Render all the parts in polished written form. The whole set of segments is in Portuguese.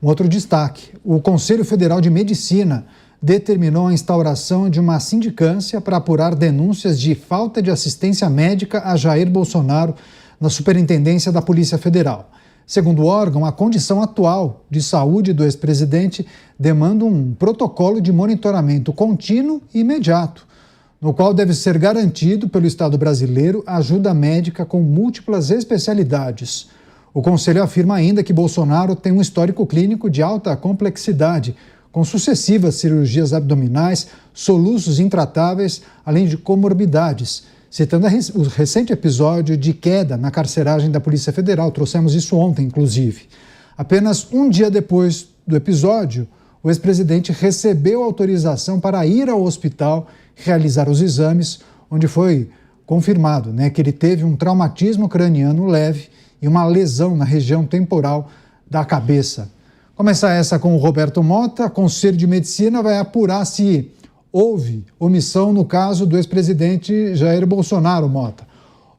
Um outro destaque: o Conselho Federal de Medicina determinou a instauração de uma sindicância para apurar denúncias de falta de assistência médica a Jair Bolsonaro na Superintendência da Polícia Federal. Segundo o órgão, a condição atual de saúde do ex-presidente demanda um protocolo de monitoramento contínuo e imediato, no qual deve ser garantido pelo Estado brasileiro ajuda médica com múltiplas especialidades. O Conselho afirma ainda que Bolsonaro tem um histórico clínico de alta complexidade, com sucessivas cirurgias abdominais, soluços intratáveis, além de comorbidades, citando o recente episódio de queda na carceragem da Polícia Federal. Trouxemos isso ontem, inclusive. Apenas um dia depois do episódio, o ex-presidente recebeu autorização para ir ao hospital realizar os exames, onde foi confirmado, que ele teve um traumatismo craniano leve e uma lesão na região temporal da cabeça. Começar essa com o Roberto Mota. O Conselho de Medicina vai apurar se houve omissão no caso do ex-presidente Jair Bolsonaro, Mota.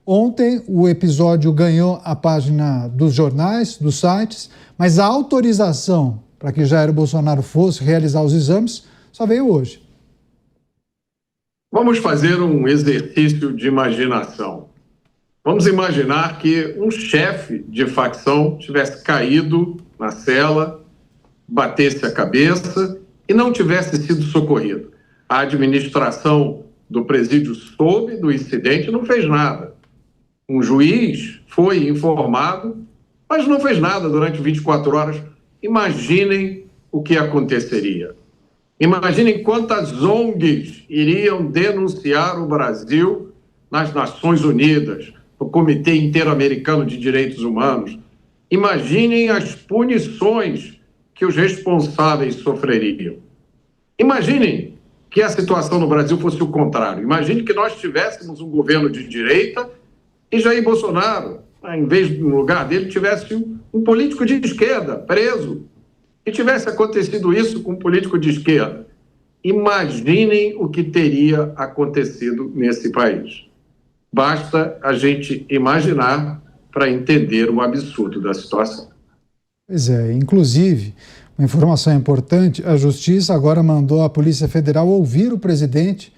Ontem o episódio ganhou a página dos jornais, dos sites, mas a autorização para que Jair Bolsonaro fosse realizar os exames só veio hoje. Vamos fazer um exercício de imaginação. Vamos imaginar que um chefe de facção tivesse caído na cela, batesse a cabeça e não tivesse sido socorrido. A administração do presídio soube do incidente e não fez nada. Um juiz foi informado, mas não fez nada durante 24 horas. Imaginem o que aconteceria. Imaginem quantas ONGs iriam denunciar o Brasil nas Nações Unidas, no Comitê Interamericano de Direitos Humanos. Imaginem as punições que os responsáveis sofreriam. Imaginem que a situação no Brasil fosse o contrário. Imagine que nós tivéssemos um governo de direita e Jair Bolsonaro, em vez de no lugar dele, tivesse um político de esquerda preso. E tivesse acontecido isso com um político de esquerda. Imaginem o que teria acontecido nesse país. Basta a gente imaginar para entender o absurdo da situação. Pois é, inclusive, uma informação importante: a Justiça agora mandou a Polícia Federal ouvir o presidente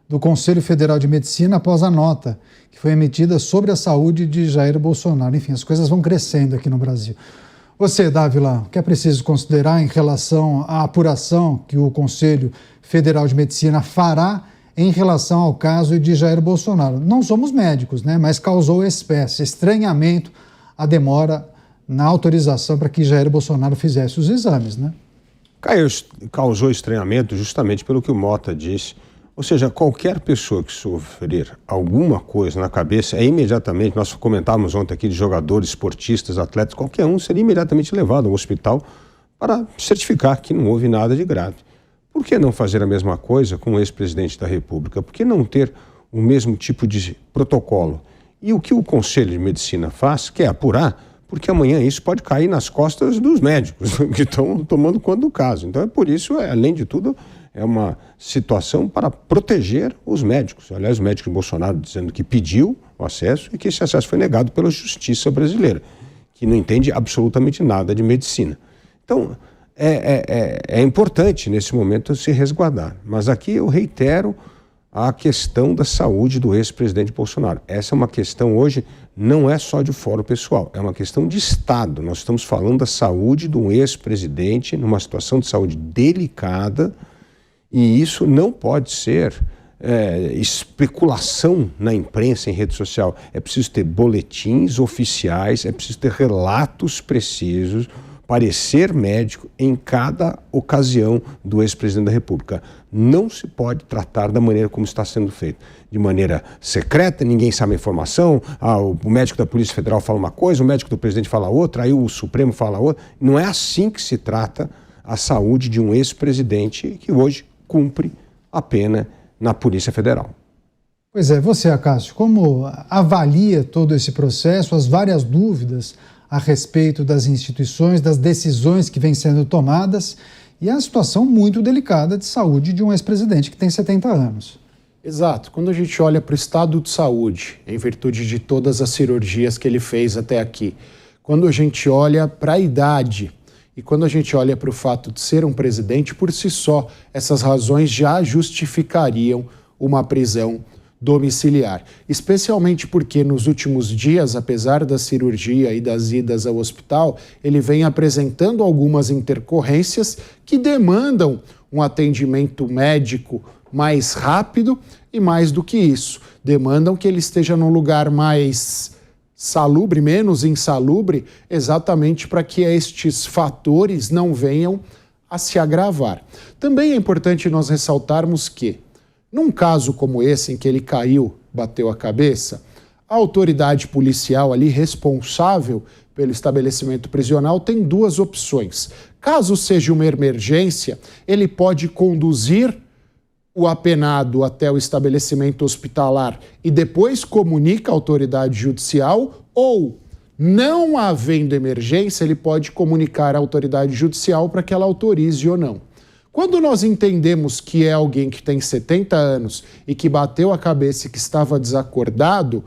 do Conselho Federal de Medicina após a nota que foi emitida sobre a saúde de Jair Bolsonaro. Enfim, as coisas vão crescendo aqui no Brasil. Você, Dávila, o que é preciso considerar em relação à apuração que o Conselho Federal de Medicina fará em relação ao caso de Jair Bolsonaro? Não somos médicos, mas causou estranhamento a demora na autorização para que Jair Bolsonaro fizesse os exames, Causou estranhamento justamente pelo que o Mota disse. Ou seja, qualquer pessoa que sofrer alguma coisa na cabeça é imediatamente, nós comentávamos ontem aqui de jogadores, esportistas, atletas, qualquer um seria imediatamente levado ao hospital para certificar que não houve nada de grave. Por que não fazer a mesma coisa com o ex-presidente da República? Por que não ter o mesmo tipo de protocolo? E o que o Conselho de Medicina faz, que é apurar, porque amanhã isso pode cair nas costas dos médicos que estão tomando conta do caso. Então, por isso, além de tudo, é uma situação para proteger os médicos. Aliás, o médico de Bolsonaro dizendo que pediu o acesso e que esse acesso foi negado pela justiça brasileira, que não entende absolutamente nada de medicina. Então, é importante, nesse momento, se resguardar. Mas aqui eu reitero a questão da saúde do ex-presidente Bolsonaro. Essa é uma questão hoje, não é só de fórum pessoal, é uma questão de Estado. Nós estamos falando da saúde do ex-presidente numa situação de saúde delicada, e isso não pode ser especulação na imprensa, em rede social. É preciso ter boletins oficiais, é preciso ter relatos precisos, parecer médico em cada ocasião do ex-presidente da República. Não se pode tratar da maneira como está sendo feito. De maneira secreta, ninguém sabe a informação, o médico da Polícia Federal fala uma coisa, o médico do presidente fala outra, aí o Supremo fala outra. Não é assim que se trata a saúde de um ex-presidente que hoje cumpre a pena na Polícia Federal. Pois é, você, Acácio, como avalia todo esse processo, as várias dúvidas a respeito das instituições, das decisões que vêm sendo tomadas e a situação muito delicada de saúde de um ex-presidente que tem 70 anos? Exato. Quando a gente olha para o estado de saúde, em virtude de todas as cirurgias que ele fez até aqui, quando a gente olha para a idade E quando a gente olha para o fato de ser um presidente, por si só, essas razões já justificariam uma prisão domiciliar. Especialmente porque nos últimos dias, apesar da cirurgia e das idas ao hospital, ele vem apresentando algumas intercorrências que demandam um atendimento médico mais rápido e, mais do que isso, demandam que ele esteja num lugar mais salubre, menos insalubre, exatamente para que estes fatores não venham a se agravar. Também é importante nós ressaltarmos que, num caso como esse, em que ele caiu, bateu a cabeça, a autoridade policial ali responsável pelo estabelecimento prisional tem duas opções. Caso seja uma emergência, ele pode conduzir o apenado até o estabelecimento hospitalar e depois comunica à autoridade judicial, ou, não havendo emergência, ele pode comunicar à autoridade judicial para que ela autorize ou não. Quando nós entendemos que é alguém que tem 70 anos e que bateu a cabeça e que estava desacordado,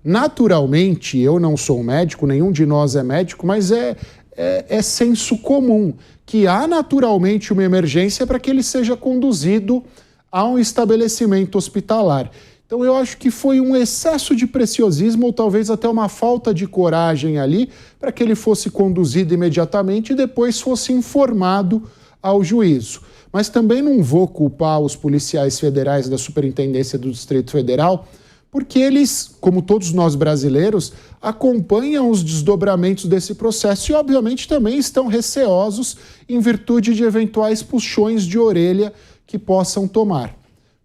naturalmente, eu não sou médico, nenhum de nós é médico, mas é senso comum que há naturalmente uma emergência para que ele seja conduzido a um estabelecimento hospitalar. Então eu acho que foi um excesso de preciosismo ou talvez até uma falta de coragem ali para que ele fosse conduzido imediatamente e depois fosse informado ao juízo. Mas também não vou culpar os policiais federais da Superintendência do Distrito Federal, porque eles, como todos nós brasileiros, acompanham os desdobramentos desse processo e, obviamente, também estão receosos em virtude de eventuais puxões de orelha que possam tomar.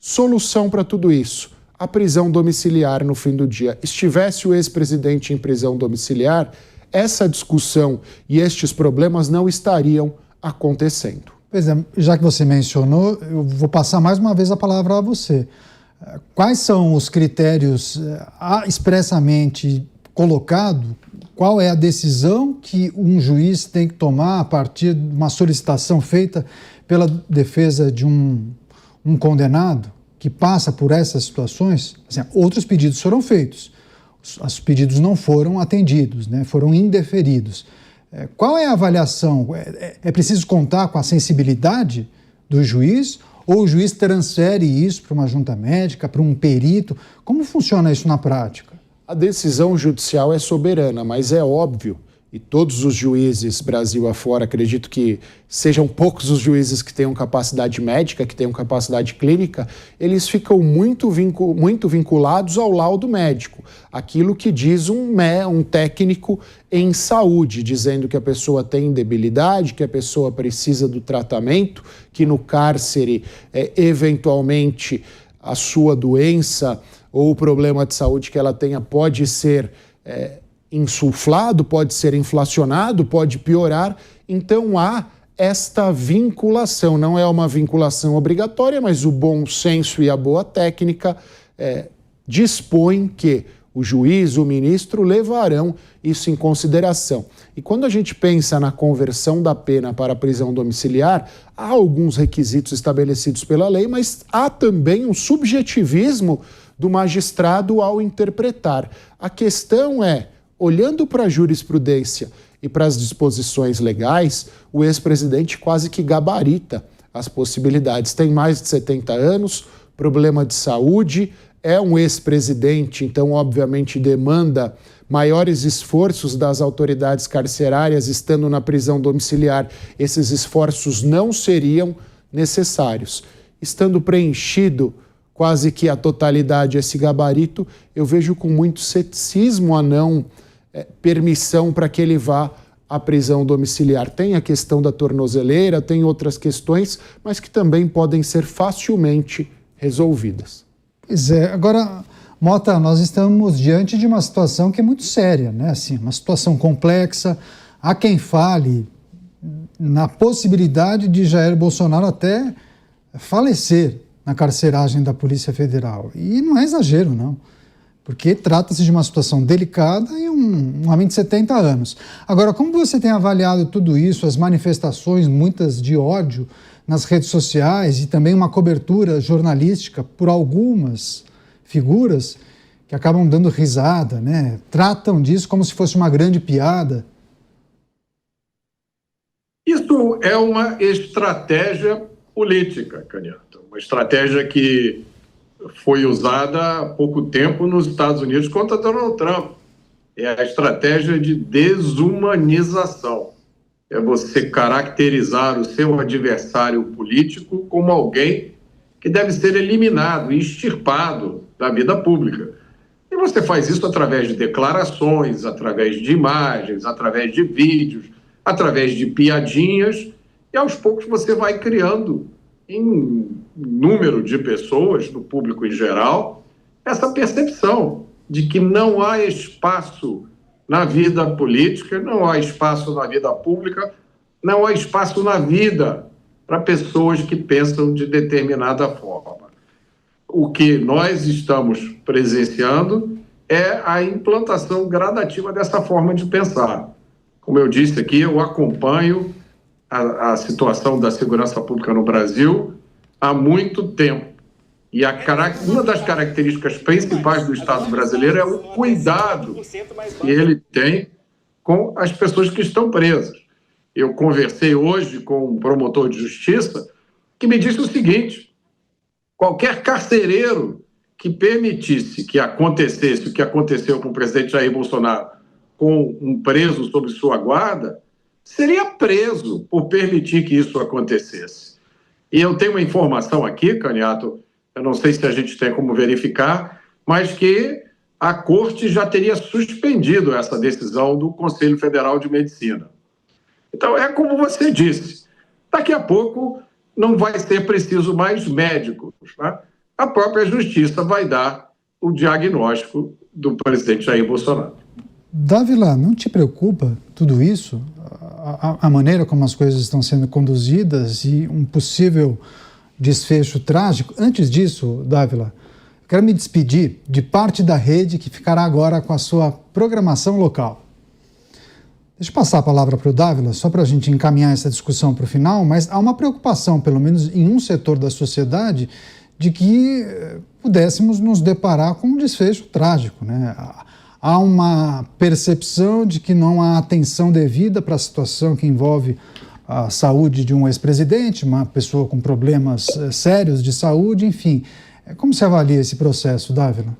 Solução para tudo isso: a prisão domiciliar no fim do dia. Estivesse o ex-presidente em prisão domiciliar, essa discussão e estes problemas não estariam acontecendo. Pois é, já que você mencionou, eu vou passar mais uma vez a palavra a você. Quais são os critérios expressamente colocados? Qual é a decisão que um juiz tem que tomar a partir de uma solicitação feita pela defesa de um condenado que passa por essas situações? Assim, outros pedidos foram feitos, os pedidos não foram atendidos, né? Foram indeferidos. Qual é a avaliação? É preciso contar com a sensibilidade do juiz? Ou o juiz transfere isso para uma junta médica, para um perito? Como funciona isso na prática? A decisão judicial é soberana, mas é óbvio, e todos os juízes, Brasil afora, acredito que sejam poucos os juízes que tenham capacidade médica, que tenham capacidade clínica, eles ficam muito vinculados ao laudo médico, aquilo que diz um técnico em saúde, dizendo que a pessoa tem debilidade, que a pessoa precisa do tratamento, que no cárcere, eventualmente, a sua doença ou o problema de saúde que ela tenha pode ser insuflado, pode ser inflacionado, pode piorar. Então há esta vinculação, não é uma vinculação obrigatória, mas o bom senso e a boa técnica dispõem que o juiz, o ministro levarão isso em consideração. E quando a gente pensa na conversão da pena para a prisão domiciliar, há alguns requisitos estabelecidos pela lei, mas há também um subjetivismo do magistrado ao interpretar. A questão é, olhando para a jurisprudência e para as disposições legais, o ex-presidente quase que gabarita as possibilidades. Tem mais de 70 anos, problema de saúde, é um ex-presidente, então obviamente demanda maiores esforços das autoridades carcerárias estando na prisão domiciliar. Esses esforços não seriam necessários. Estando preenchido quase que a totalidade esse gabarito, eu vejo com muito ceticismo a não permissão para que ele vá à prisão domiciliar. Tem a questão da tornozeleira, tem outras questões, mas que também podem ser facilmente resolvidas. Pois é, agora, Mota, nós estamos diante de uma situação que é muito séria, né? Assim, uma situação complexa. Há quem fale na possibilidade de Jair Bolsonaro até falecer na carceragem da Polícia Federal. E não é exagero, não, porque trata-se de uma situação delicada e um homem de 70 anos. Agora, como você tem avaliado tudo isso, as manifestações, muitas de ódio nas redes sociais e também uma cobertura jornalística por algumas figuras que acabam dando risada, né? Tratam disso como se fosse uma grande piada? Isso é uma estratégia política, Canhoto. Uma estratégia que foi usada há pouco tempo nos Estados Unidos contra Donald Trump. É a estratégia de desumanização. É você caracterizar o seu adversário político como alguém que deve ser eliminado e extirpado da vida pública. E você faz isso através de declarações, através de imagens, através de vídeos, através de piadinhas, e aos poucos você vai criando, em número de pessoas, no público em geral, essa percepção de que não há espaço na vida política, não há espaço na vida pública, não há espaço na vida para pessoas que pensam de determinada forma. O que nós estamos presenciando é a implantação gradativa dessa forma de pensar. Como eu disse aqui, eu acompanho a situação da segurança pública no Brasil há muito tempo. E uma das características principais do Estado brasileiro é o cuidado que ele tem com as pessoas que estão presas. Eu conversei hoje com um promotor de justiça que me disse o seguinte: qualquer carcereiro que permitisse que acontecesse o que aconteceu com o presidente Jair Bolsonaro, com um preso sob sua guarda, seria preso por permitir que isso acontecesse. E eu tenho uma informação aqui, Canhoto, eu não sei se a gente tem como verificar, mas que a Corte já teria suspendido essa decisão do Conselho Federal de Medicina. Então, é como você disse, daqui a pouco não vai ser preciso mais médicos, né? A própria Justiça vai dar o diagnóstico do presidente Jair Bolsonaro. Dávila, não te preocupa tudo isso? A maneira como as coisas estão sendo conduzidas e um possível desfecho trágico? Antes disso, Dávila, quero me despedir de parte da rede que ficará agora com a sua programação local. Deixa eu passar a palavra para o Dávila, só para a gente encaminhar essa discussão para o final, mas há uma preocupação, pelo menos em um setor da sociedade, de que pudéssemos nos deparar com um desfecho trágico, né? Há uma percepção de que não há atenção devida para a situação que envolve a saúde de um ex-presidente, uma pessoa com problemas sérios de saúde, enfim. Como se avalia esse processo, Dávila?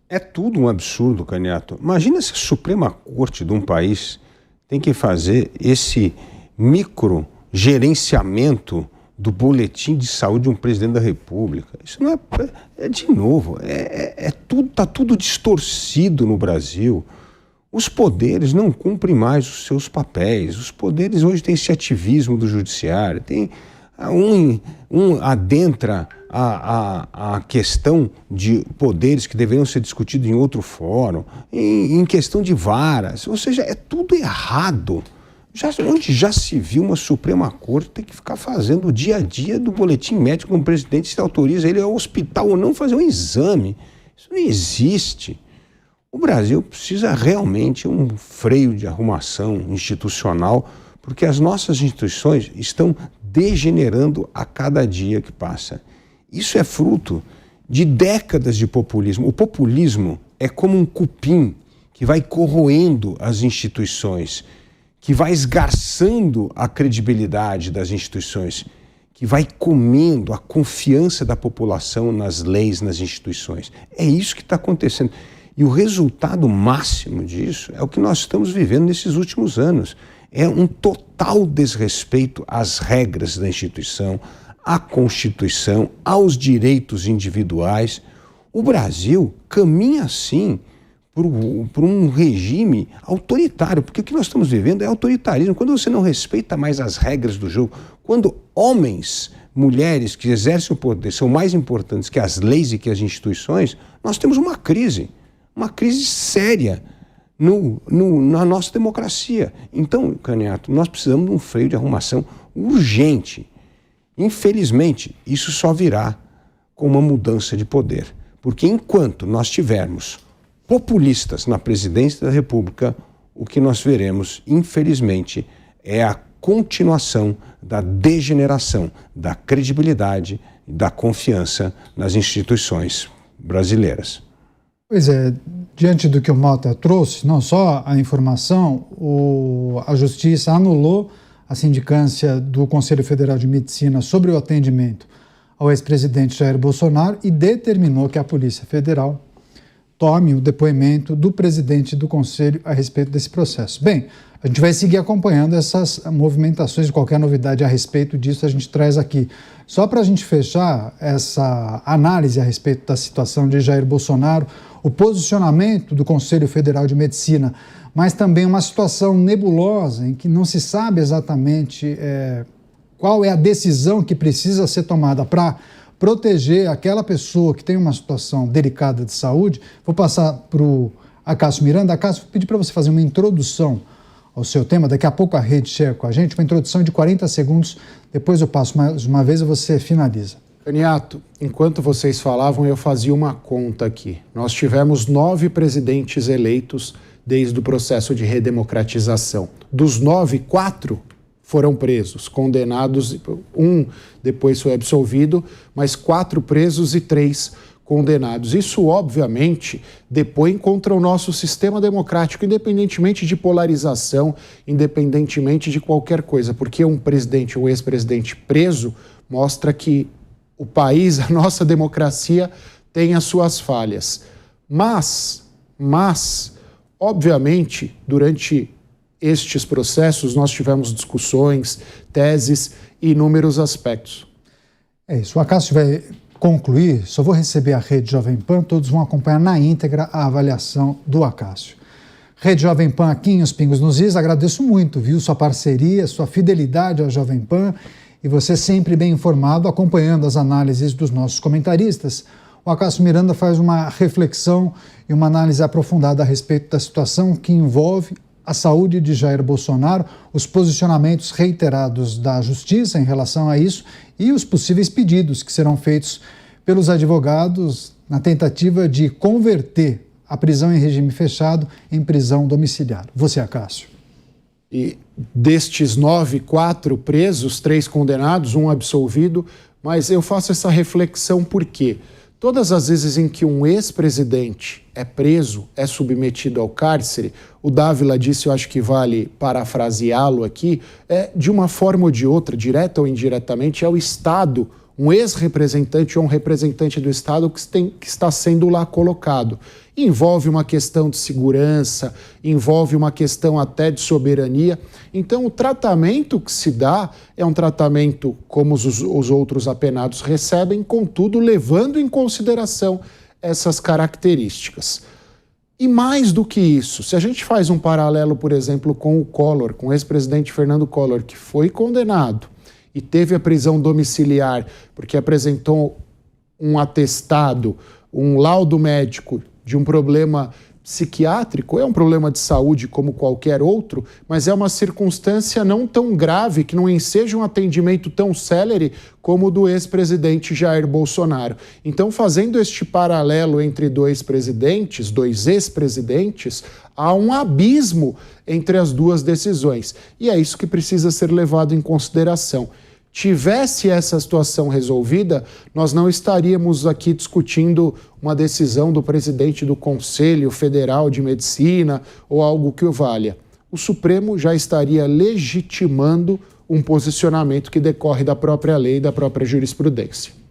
É tudo um absurdo, Canhoto. Imagina se a Suprema Corte de um país tem que fazer esse microgerenciamento do boletim de saúde de um presidente da República. Isso não de novo, tá tudo distorcido no Brasil. Os poderes não cumprem mais os seus papéis. Os poderes hoje têm esse ativismo do judiciário, tem adentra a questão de poderes que deveriam ser discutidos em outro fórum, em questão de varas, ou seja, é tudo errado. Onde já se viu uma Suprema Corte ter que ficar fazendo o dia a dia do boletim médico com o presidente, se autoriza ele ao hospital ou não fazer um exame. Isso não existe. O Brasil precisa realmente um freio de arrumação institucional, porque as nossas instituições estão degenerando a cada dia que passa. Isso é fruto de décadas de populismo. O populismo é como um cupim que vai corroendo as instituições, que vai esgarçando a credibilidade das instituições, que vai comendo a confiança da população nas leis, nas instituições. É isso que está acontecendo. E o resultado máximo disso é o que nós estamos vivendo nesses últimos anos. É um total desrespeito às regras da instituição, à Constituição, aos direitos individuais. O Brasil caminha, sim, por um regime autoritário, porque o que nós estamos vivendo é autoritarismo. Quando você não respeita mais as regras do jogo, quando homens, mulheres que exercem o poder são mais importantes que as leis e que as instituições, nós temos uma crise séria na nossa democracia. Então, Canhoto, nós precisamos de um freio de arrumação urgente. Infelizmente, isso só virá com uma mudança de poder, porque enquanto nós tivermos populistas na presidência da República, o que nós veremos, infelizmente, é a continuação da degeneração da credibilidade e da confiança nas instituições brasileiras. Pois é, diante do que o Mota trouxe, não só a informação, a Justiça anulou a a sindicância do Conselho Federal de Medicina sobre o atendimento ao ex-presidente Jair Bolsonaro e determinou que a Polícia Federal tome o depoimento do presidente do Conselho a respeito desse processo. Bem, a gente vai seguir acompanhando essas movimentações, qualquer novidade a respeito disso a gente traz aqui. Só para a gente fechar essa análise a respeito da situação de Jair Bolsonaro, o posicionamento do Conselho Federal de Medicina, mas também uma situação nebulosa em que não se sabe exatamente qual é a decisão que precisa ser tomada para proteger aquela pessoa que tem uma situação delicada de saúde. Vou passar para o Acácio Miranda. Acácio, vou pedir para você fazer uma introdução ao seu tema. Daqui a pouco a Rede share com a gente, uma introdução de 40 segundos. Depois eu passo mais uma vez e você finaliza. Caniato, enquanto vocês falavam, eu fazia uma conta aqui. Nós tivemos 9 presidentes eleitos desde o processo de redemocratização. Dos 9, 4 foram presos, condenados, 1 depois foi absolvido, mas 4 presos e 3 condenados. Isso, obviamente, depõe contra o nosso sistema democrático, independentemente de polarização, independentemente de qualquer coisa, porque um presidente ou ex-presidente preso mostra que o país, a nossa democracia, tem as suas falhas. Mas, obviamente, durante estes processos, nós tivemos discussões, teses e inúmeros aspectos. É isso. O Acácio vai concluir. Só vou receber a Rede Jovem Pan. Todos vão acompanhar na íntegra a avaliação do Acácio. Rede Jovem Pan aqui em Os Pingos nos Is. Agradeço muito, viu? Sua parceria, sua fidelidade à Jovem Pan e você sempre bem informado, acompanhando as análises dos nossos comentaristas. O Acácio Miranda faz uma reflexão e uma análise aprofundada a respeito da situação que envolve a saúde de Jair Bolsonaro, os posicionamentos reiterados da Justiça em relação a isso e os possíveis pedidos que serão feitos pelos advogados na tentativa de converter a prisão em regime fechado em prisão domiciliar. Você, Acácio. E destes 9, 4 presos, 3 condenados, 1 absolvido, mas eu faço essa reflexão porque todas as vezes em que um ex-presidente é preso, é submetido ao cárcere, o Dávila disse, eu acho que vale parafraseá-lo aqui, de uma forma ou de outra, direta ou indiretamente, é o Estado, um ex-representante ou um representante do Estado que está sendo lá colocado. Envolve uma questão de segurança, envolve uma questão até de soberania. Então, o tratamento que se dá é um tratamento como os outros apenados recebem, contudo, levando em consideração essas características. E mais do que isso, se a gente faz um paralelo, por exemplo, com o Collor, com o ex-presidente Fernando Collor, que foi condenado e teve a prisão domiciliar porque apresentou um atestado, um laudo médico de um problema psiquiátrico, é um problema de saúde como qualquer outro, mas é uma circunstância não tão grave, que não enseja um atendimento tão célere como o do ex-presidente Jair Bolsonaro. Então, fazendo este paralelo entre 2 presidentes, 2 ex-presidentes, há um abismo entre as 2 decisões. E é isso que precisa ser levado em consideração. Tivesse essa situação resolvida, nós não estaríamos aqui discutindo uma decisão do presidente do Conselho Federal de Medicina ou algo que o valha. O Supremo já estaria legitimando um posicionamento que decorre da própria lei e da própria jurisprudência.